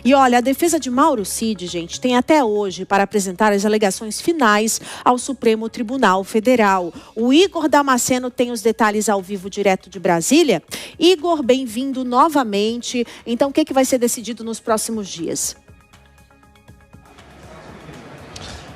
E olha, a defesa de Mauro Cid, gente, tem até hoje para apresentar as alegações finais ao Supremo Tribunal Federal. O Igor Damasceno tem os detalhes ao vivo direto de Brasília. Igor, bem-vindo novamente. Então, o que vai ser decidido nos próximos dias?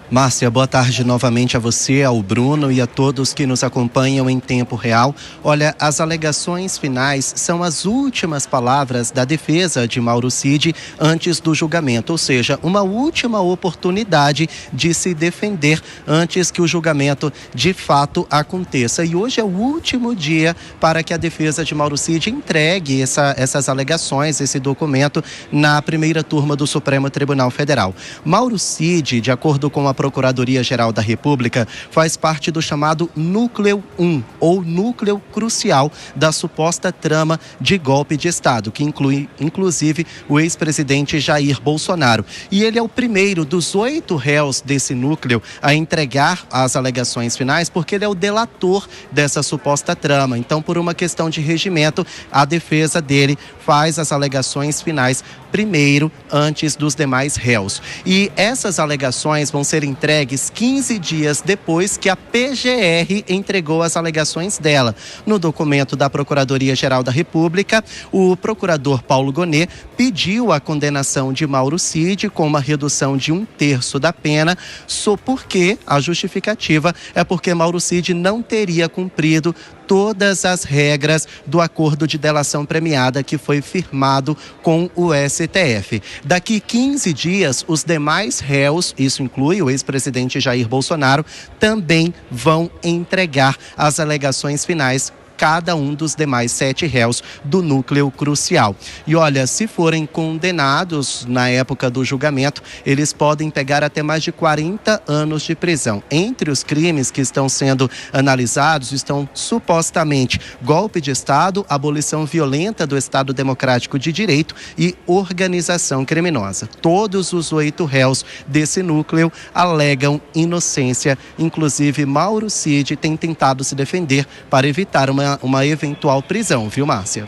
Márcia, boa tarde novamente a você, ao Bruno e a todos que nos acompanham em tempo real. Olha, as alegações finais são as últimas palavras da defesa de Mauro Cid antes do julgamento, ou seja, uma última oportunidade de se defender antes que o julgamento de fato aconteça. E hoje é o último dia para que a defesa de Mauro Cid entregue essas alegações, esse documento, na primeira turma do Supremo Tribunal Federal. Mauro Cid, de acordo com a Procuradoria-Geral da República, faz parte do chamado Núcleo 1, ou Núcleo Crucial da suposta trama de golpe de Estado, que inclui, inclusive, o ex-presidente Jair Bolsonaro. E ele é o primeiro dos 8 réus desse núcleo a entregar as alegações finais, porque ele é o delator dessa suposta trama. Então, por uma questão de regimento, a defesa dele faz as alegações finais primeiro, antes dos demais réus. E essas alegações vão ser entregues 15 dias depois que a PGR entregou as alegações dela. No documento da Procuradoria-Geral da República, o procurador Paulo Gonet pediu a condenação de Mauro Cid com uma redução de 1/3 da pena, só porque a justificativa é porque Mauro Cid não teria cumprido todas as regras do acordo de delação premiada que foi firmado com o STF. Daqui 15 dias, os demais réus, isso inclui o ex-presidente Jair Bolsonaro, também vão entregar as alegações finais, cada um dos demais 7 réus do núcleo crucial. E olha, se forem condenados na época do julgamento, eles podem pegar até mais de 40 anos de prisão. Entre os crimes que estão sendo analisados estão supostamente golpe de Estado, abolição violenta do Estado Democrático de Direito e organização criminosa. Todos os 8 réus desse núcleo alegam inocência. Inclusive, Mauro Cid tem tentado se defender para evitar uma eventual prisão, viu, Márcia?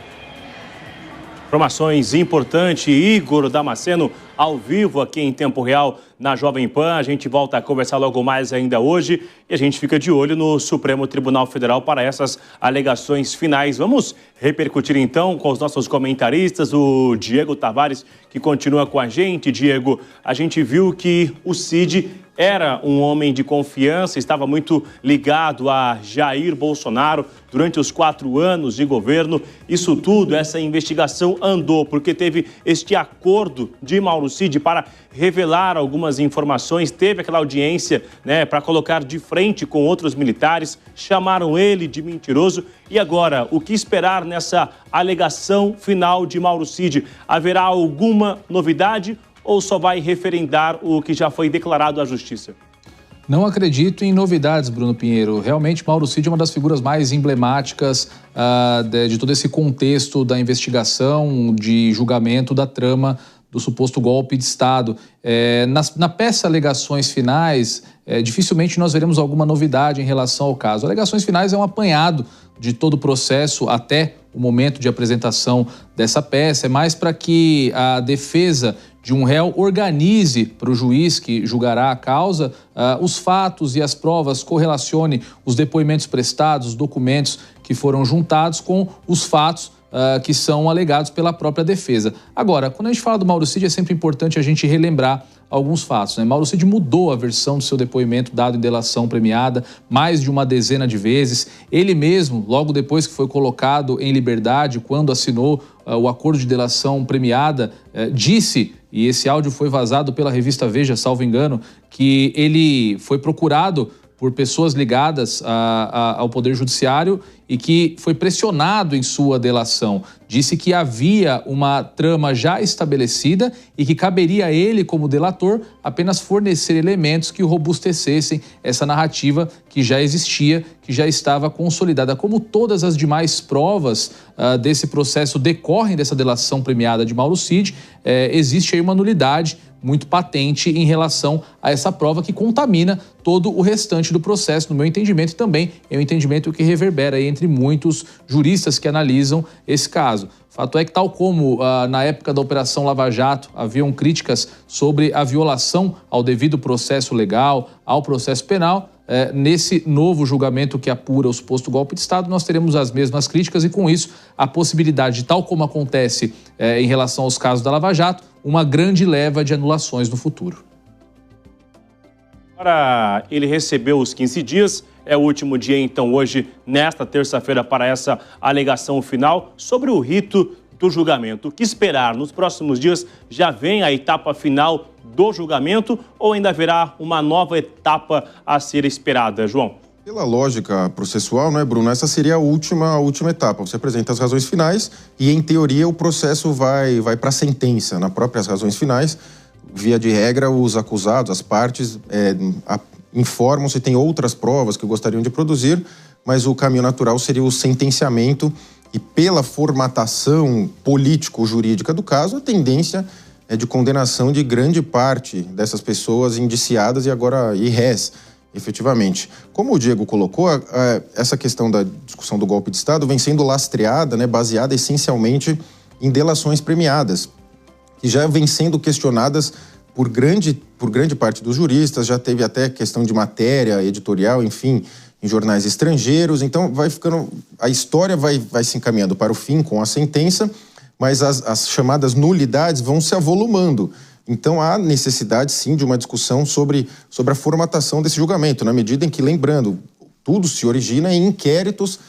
Informações importantes, Igor Damasceno, ao vivo aqui em tempo real na Jovem Pan. A gente volta a conversar logo mais ainda hoje e a gente fica de olho no Supremo Tribunal Federal para essas alegações finais. Vamos repercutir então com os nossos comentaristas, o Diego Tavares, que continua com a gente. Diego, a gente viu que o Cid era um homem de confiança, estava muito ligado a Jair Bolsonaro durante os 4 anos de governo. Isso tudo, essa investigação andou porque teve este acordo de Mauro Cid para revelar algumas informações, teve aquela audiência, né, para colocar de frente com outros militares, chamaram ele de mentiroso. E agora, o que esperar nessa alegação final de Mauro Cid? Haverá alguma novidade ou só vai referendar o que já foi declarado à Justiça? Não acredito em novidades, Bruno Pinheiro. Realmente, Mauro Cid é uma das figuras mais emblemáticas de todo esse contexto da investigação, de julgamento da trama do suposto golpe de Estado. Na peça Alegações Finais, dificilmente nós veremos alguma novidade em relação ao caso. Alegações Finais é um apanhado de todo o processo até o momento de apresentação dessa peça. É mais para que a defesa de um réu organize para o juiz que julgará a causa os fatos e as provas, correlacione os depoimentos prestados, os documentos que foram juntados com os fatos que são alegados pela própria defesa. Agora, quando a gente fala do Mauro Cid, é sempre importante a gente relembrar alguns fatos, né? Mauro Cid mudou a versão do seu depoimento dado em delação premiada mais de uma dezena de vezes. Ele mesmo, logo depois que foi colocado em liberdade, quando assinou o acordo de delação premiada, disse, e esse áudio foi vazado pela revista Veja, salvo engano, que ele foi procurado por pessoas ligadas ao Poder Judiciário e que foi pressionado em sua delação. Disse que havia uma trama já estabelecida e que caberia a ele, como delator, apenas fornecer elementos que robustecessem essa narrativa que já existia, que já estava consolidada. Como todas as demais provas desse processo decorrem dessa delação premiada de Mauro Cid, existe aí uma nulidade muito patente em relação a essa prova que contamina todo o restante do processo, no meu entendimento, e também é um entendimento que reverbera aí entre muitos juristas que analisam esse caso. Fato é que, tal como na época da Operação Lava Jato haviam críticas sobre a violação ao devido processo legal, ao processo penal, nesse novo julgamento que apura o suposto golpe de Estado, nós teremos as mesmas críticas e, com isso, a possibilidade, tal como acontece em relação aos casos da Lava Jato, uma grande leva de anulações no futuro. Agora, ele recebeu os 15 dias, é o último dia, então, hoje, nesta terça-feira, para essa alegação final sobre o rito do julgamento. O que esperar? Nos próximos dias já vem a etapa final do julgamento ou ainda haverá uma nova etapa a ser esperada, João? Pela lógica processual, né, Bruno, essa seria a última etapa. Você apresenta as razões finais e, em teoria, o processo vai para a sentença. Nas próprias razões finais, via de regra, os acusados, as partes, informam se tem outras provas que gostariam de produzir, mas o caminho natural seria o sentenciamento e, pela formatação político-jurídica do caso, a tendência é de condenação de grande parte dessas pessoas indiciadas e agora réis, efetivamente. Como o Diego colocou, essa questão da discussão do golpe de Estado vem sendo lastreada, né, baseada essencialmente em delações premiadas, que já vem sendo questionadas por grande parte dos juristas, já teve até questão de matéria editorial, enfim, em jornais estrangeiros. Então, a história vai se encaminhando para o fim com a sentença, mas as chamadas nulidades vão se avolumando. Então, há necessidade, sim, de uma discussão sobre a formatação desse julgamento, na medida em que, lembrando, tudo se origina em inquéritos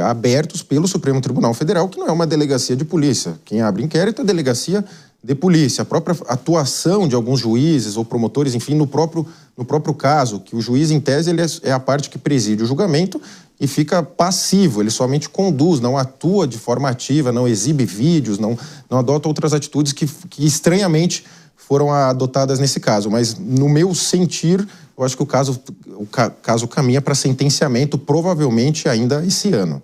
abertos pelo Supremo Tribunal Federal, que não é uma delegacia de polícia. Quem abre inquérito é a delegacia de polícia. A própria atuação de alguns juízes ou promotores, enfim, no próprio caso, que o juiz, em tese, ele é a parte que preside o julgamento e fica passivo, ele somente conduz, não atua de forma ativa, não exibe vídeos, não adota outras atitudes que estranhamente foram adotadas nesse caso. Mas, no meu sentir, eu acho que o caso caminha para sentenciamento, provavelmente ainda esse ano.